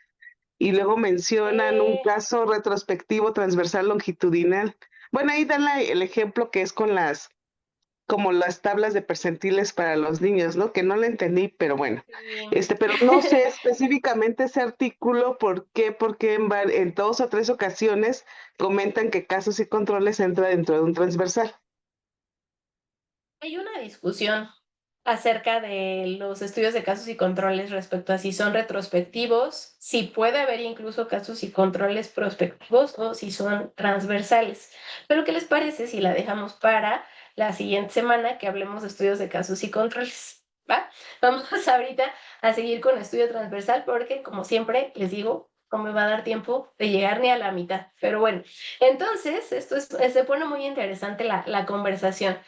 Y luego mencionan un caso retrospectivo transversal longitudinal. Bueno, ahí dan el ejemplo que es con como las tablas de percentiles para los niños, ¿no? Que no lo entendí, pero bueno. Pero no sé específicamente ese artículo, porque en 2 o 3 ocasiones comentan que casos y controles entra dentro de un transversal. Hay una discusión acerca de los estudios de casos y controles respecto a si son retrospectivos, si puede haber incluso casos y controles prospectivos o si son transversales. Pero ¿qué les parece si la dejamos para la siguiente semana que hablemos de estudios de casos y controles? ¿Va? Vamos ahorita a seguir con estudio transversal porque, como siempre, les digo, no me va a dar tiempo de llegar ni a la mitad. Pero bueno, entonces, se pone muy interesante la conversación.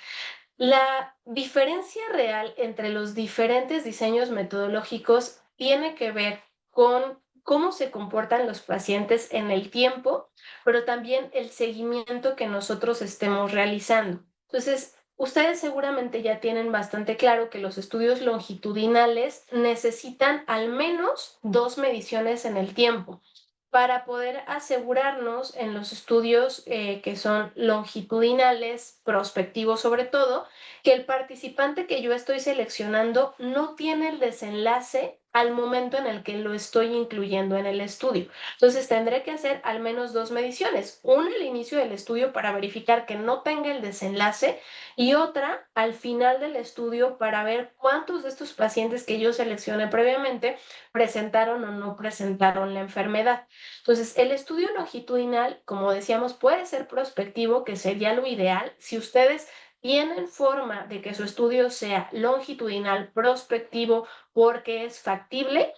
La diferencia real entre los diferentes diseños metodológicos tiene que ver con cómo se comportan los pacientes en el tiempo, pero también el seguimiento que nosotros estemos realizando. Entonces, ustedes seguramente ya tienen bastante claro que los estudios longitudinales necesitan al menos 2 mediciones en el tiempo para poder asegurarnos en los estudios que son longitudinales, prospectivos sobre todo, que el participante que yo estoy seleccionando no tiene el desenlace al momento en el que lo estoy incluyendo en el estudio. Entonces tendré que hacer al menos 2 mediciones, una al inicio del estudio para verificar que no tenga el desenlace y otra al final del estudio para ver cuántos de estos pacientes que yo seleccioné previamente presentaron o no presentaron la enfermedad. Entonces, el estudio longitudinal, como decíamos, puede ser prospectivo, que sería lo ideal. Si ustedes tienen forma de que su estudio sea longitudinal, prospectivo, porque es factible,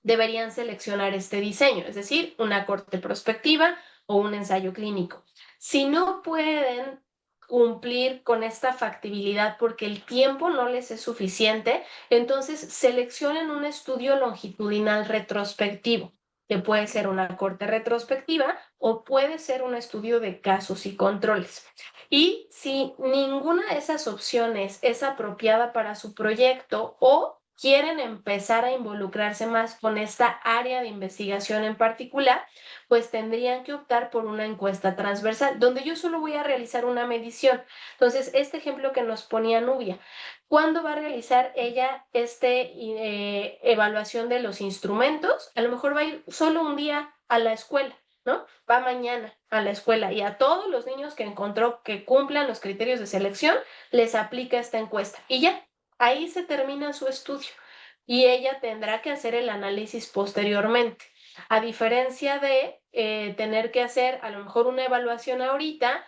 deberían seleccionar este diseño, es decir, una corte prospectiva o un ensayo clínico. Si no pueden cumplir con esta factibilidad porque el tiempo no les es suficiente, entonces seleccionen un estudio longitudinal retrospectivo, que puede ser una corte retrospectiva o puede ser un estudio de casos y controles. Y si ninguna de esas opciones es apropiada para su proyecto o quieren empezar a involucrarse más con esta área de investigación en particular, pues tendrían que optar por una encuesta transversal, donde yo solo voy a realizar una medición. Entonces, este ejemplo que nos ponía Nubia, ¿cuándo va a realizar ella evaluación de los instrumentos? A lo mejor va a ir solo un día a la escuela, ¿no? Va mañana a la escuela y a todos los niños que encontró que cumplan los criterios de selección, les aplica esta encuesta y ya. Ahí se termina su estudio y ella tendrá que hacer el análisis posteriormente. A diferencia de tener que hacer a lo mejor una evaluación ahorita,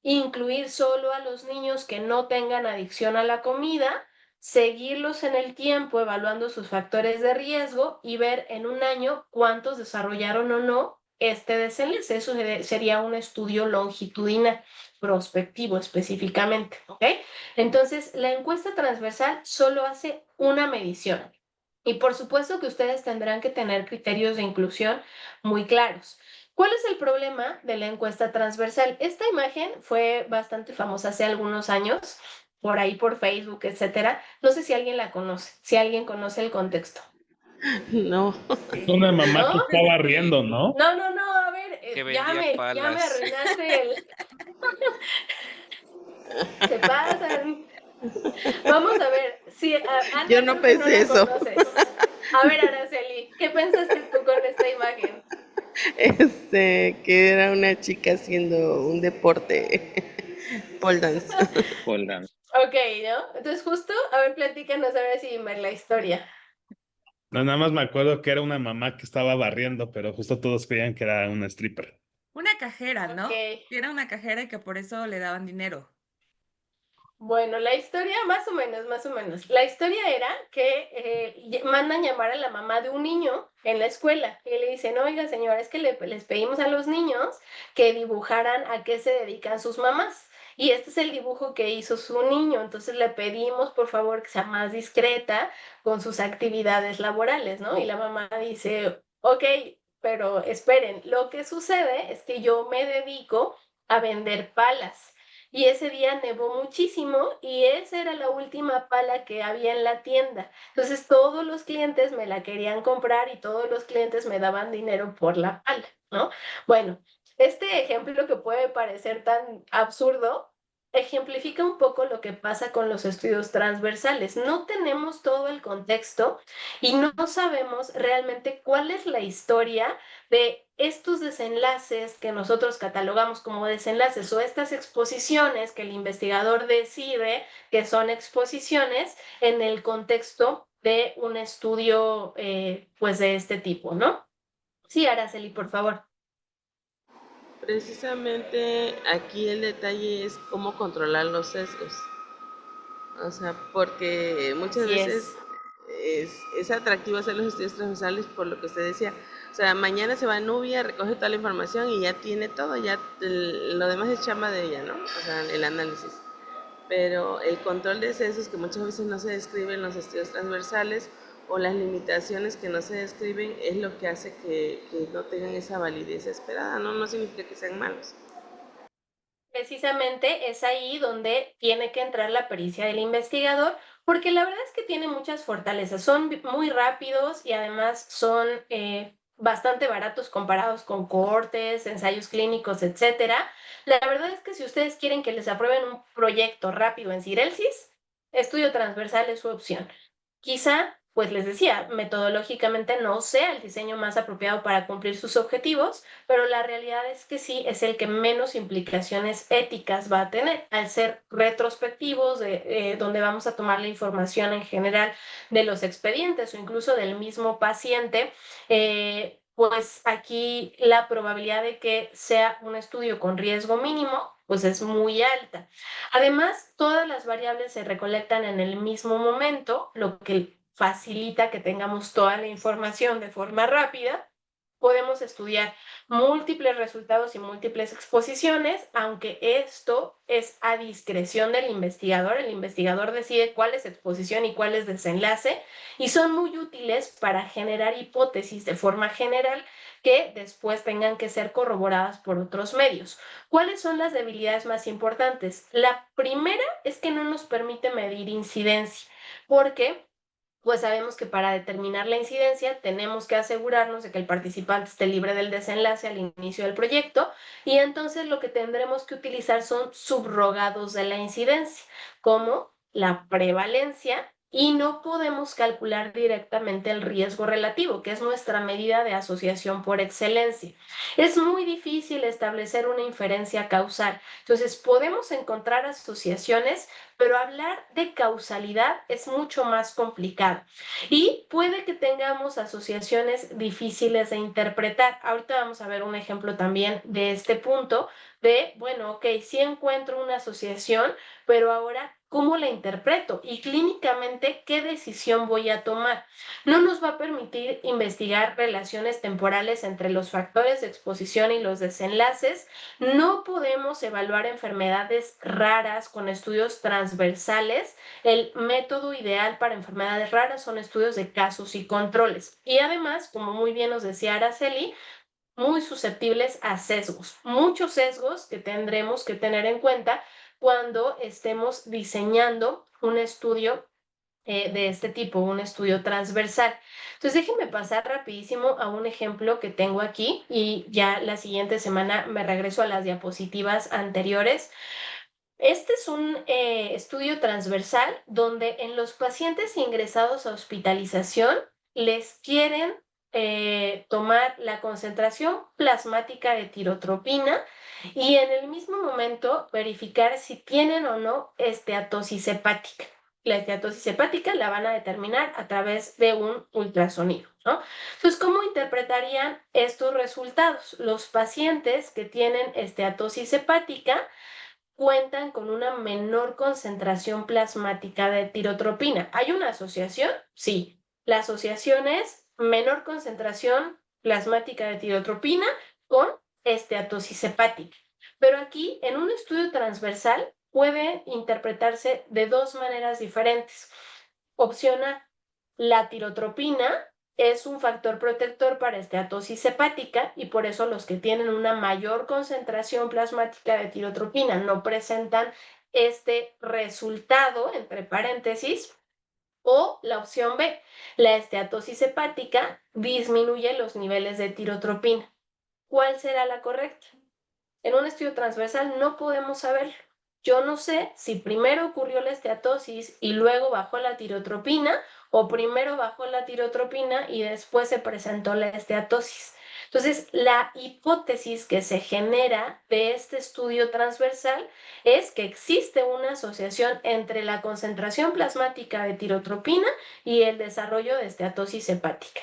incluir solo a los niños que no tengan adicción a la comida, seguirlos en el tiempo evaluando sus factores de riesgo y ver en un año cuántos desarrollaron o no este desenlace. Eso sería un estudio longitudinal, prospectivo específicamente, ¿ok? Entonces, la encuesta transversal solo hace una medición. Y por supuesto que ustedes tendrán que tener criterios de inclusión muy claros. ¿Cuál es el problema de la encuesta transversal? Esta imagen fue bastante famosa hace algunos años, por ahí por Facebook, etcétera. No sé si alguien la conoce, si alguien conoce el contexto. No. Es una mamá que estaba riendo, ¿no? No, a ver, ya me palas. arruinaste el... Se pasan. Vamos a ver, si Ana, Yo no creo que pensé eso. conoces. A ver, Araceli, ¿qué pensaste tú con esta imagen? que era una chica haciendo un deporte, pole dance. Pole dance. Ok, ¿no? Entonces justo, a ver, platícanos a ver si me la historia. No, nada más me acuerdo que era una mamá que estaba barriendo, pero justo todos creían que era una stripper. Una cajera, ¿no? Ok. Que era una cajera y que por eso le daban dinero. Bueno, la historia, más o menos, más o menos. La historia era que mandan llamar a la mamá de un niño en la escuela y le dicen, oiga señora, es que les pedimos a los niños que dibujaran a qué se dedican sus mamás. Y este es el dibujo que hizo su niño, entonces le pedimos por favor que sea más discreta con sus actividades laborales, ¿no? Y la mamá dice, ok, pero esperen, lo que sucede es que yo me dedico a vender palas. Y ese día nevó muchísimo y esa era la última pala que había en la tienda. Entonces todos los clientes me la querían comprar y todos los clientes me daban dinero por la pala, ¿no? Bueno, este ejemplo que puede parecer tan absurdo, ejemplifica un poco lo que pasa con los estudios transversales. No tenemos todo el contexto y no sabemos realmente cuál es la historia de estos desenlaces que nosotros catalogamos como desenlaces o estas exposiciones que el investigador decide que son exposiciones en el contexto de un estudio pues de este tipo, ¿no? Sí, Araceli, por favor. Precisamente aquí el detalle es cómo controlar los sesgos. O sea, porque muchas Así veces es. es atractivo hacer los estudios transversales por lo que usted decía. O sea, mañana se va a Nubia, recoge toda la información y ya tiene todo, ya lo demás es chamba de ella, ¿no? O sea, el análisis. Pero el control de sesgos que muchas veces no se describen en los estudios transversales o las limitaciones que no se describen es lo que hace que no tengan esa validez esperada, ¿no? No significa que sean malos. Precisamente es ahí donde tiene que entrar la pericia del investigador, porque la verdad es que tiene muchas fortalezas. Son muy rápidos y además son bastante baratos comparados con cohortes, ensayos clínicos, etcétera. La verdad es que si ustedes quieren que les aprueben un proyecto rápido en Cirelsis, estudio transversal es su opción. Quizá, pues les decía, metodológicamente no sea el diseño más apropiado para cumplir sus objetivos, pero la realidad es que sí es el que menos implicaciones éticas va a tener, al ser retrospectivos, donde vamos a tomar la información en general de los expedientes o incluso del mismo paciente. Pues aquí la probabilidad de que sea un estudio con riesgo mínimo, pues es muy alta. Además, todas las variables se recolectan en el mismo momento, lo que facilita que tengamos toda la información de forma rápida. Podemos estudiar múltiples resultados y múltiples exposiciones, aunque esto es a discreción del investigador. El investigador decide cuál es exposición y cuál es desenlace, y son muy útiles para generar hipótesis de forma general que después tengan que ser corroboradas por otros medios. ¿Cuáles son las debilidades más importantes? La primera es que no nos permite medir incidencia, porque pues sabemos que para determinar la incidencia tenemos que asegurarnos de que el participante esté libre del desenlace al inicio del proyecto, y entonces lo que tendremos que utilizar son subrogados de la incidencia, como la prevalencia, y no podemos calcular directamente el riesgo relativo, que es nuestra medida de asociación por excelencia. Es muy difícil establecer una inferencia causal. Entonces, podemos encontrar asociaciones, pero hablar de causalidad es mucho más complicado y puede que tengamos asociaciones difíciles de interpretar. Ahorita vamos a ver un ejemplo también de este punto de, bueno, ok, sí encuentro una asociación, pero ahora, ¿cómo la interpreto? Y clínicamente, ¿qué decisión voy a tomar? No nos va a permitir investigar relaciones temporales entre los factores de exposición y los desenlaces. No podemos evaluar enfermedades raras con estudios transversales. El método ideal para enfermedades raras son estudios de casos y controles. Y además, como muy bien nos decía Araceli, muy susceptibles a sesgos, muchos sesgos que tendremos que tener en cuenta cuando estemos diseñando un estudio de este tipo, un estudio transversal. Entonces, déjenme pasar rapidísimo a un ejemplo que tengo aquí y ya la siguiente semana me regreso a las diapositivas anteriores. Este es un estudio transversal donde en los pacientes ingresados a hospitalización les quieren tomar la concentración plasmática de tirotropina y en el mismo momento verificar si tienen o no esteatosis hepática. La esteatosis hepática la van a determinar a través de un ultrasonido, ¿no? Entonces, ¿cómo interpretarían estos resultados? Los pacientes que tienen esteatosis hepática cuentan con una menor concentración plasmática de tirotropina. ¿Hay una asociación? Sí. La asociación es menor concentración plasmática de tirotropina con esteatosis hepática. Pero aquí, en un estudio transversal, puede interpretarse de dos maneras diferentes. Opción A, la tirotropina es un factor protector para esteatosis hepática y por eso los que tienen una mayor concentración plasmática de tirotropina no presentan este resultado, entre paréntesis, o la opción B, la esteatosis hepática disminuye los niveles de tirotropina. ¿Cuál será la correcta? En un estudio transversal no podemos saberlo. Yo no sé si primero ocurrió la esteatosis y luego bajó la tirotropina o primero bajó la tirotropina y después se presentó la esteatosis. Entonces, la hipótesis que se genera de este estudio transversal es que existe una asociación entre la concentración plasmática de tirotropina y el desarrollo de esteatosis hepática.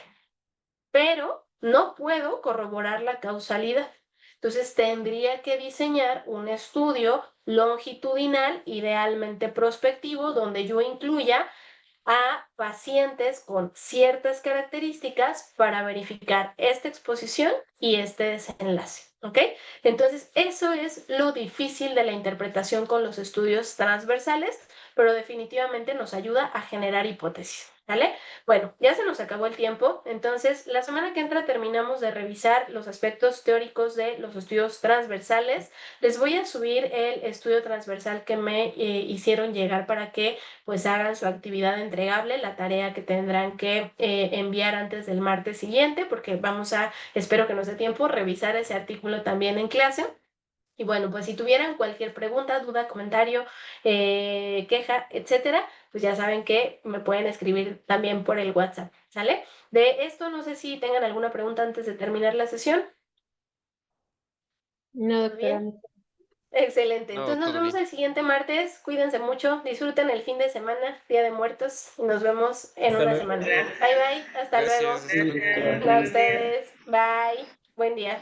Pero no puedo corroborar la causalidad. Entonces tendría que diseñar un estudio longitudinal, idealmente prospectivo, donde yo incluya a pacientes con ciertas características para verificar esta exposición y este desenlace, ¿ok? Entonces, eso es lo difícil de la interpretación con los estudios transversales, pero definitivamente nos ayuda a generar hipótesis, ¿vale? Bueno, ya se nos acabó el tiempo, entonces la semana que entra terminamos de revisar los aspectos teóricos de los estudios transversales. Les voy a subir el estudio transversal que me hicieron llegar para que pues hagan su actividad entregable, la tarea que tendrán que enviar antes del martes siguiente, porque vamos a, espero que nos dé tiempo, revisar ese artículo también en clase. Y bueno, pues si tuvieran cualquier pregunta, duda, comentario, queja, etcétera, pues ya saben que me pueden escribir también por el WhatsApp, ¿sale? De esto no sé si tengan alguna pregunta antes de terminar la sesión. No, ¿Todo doctora. bien? Excelente. No, Entonces nos todo vemos bien. el siguiente martes. Cuídense mucho, disfruten el fin de semana, Día de Muertos, y nos vemos en Hasta una luego. semana. Bye bye, hasta luego. Gracias, hasta luego. A ustedes, bye. Buen día.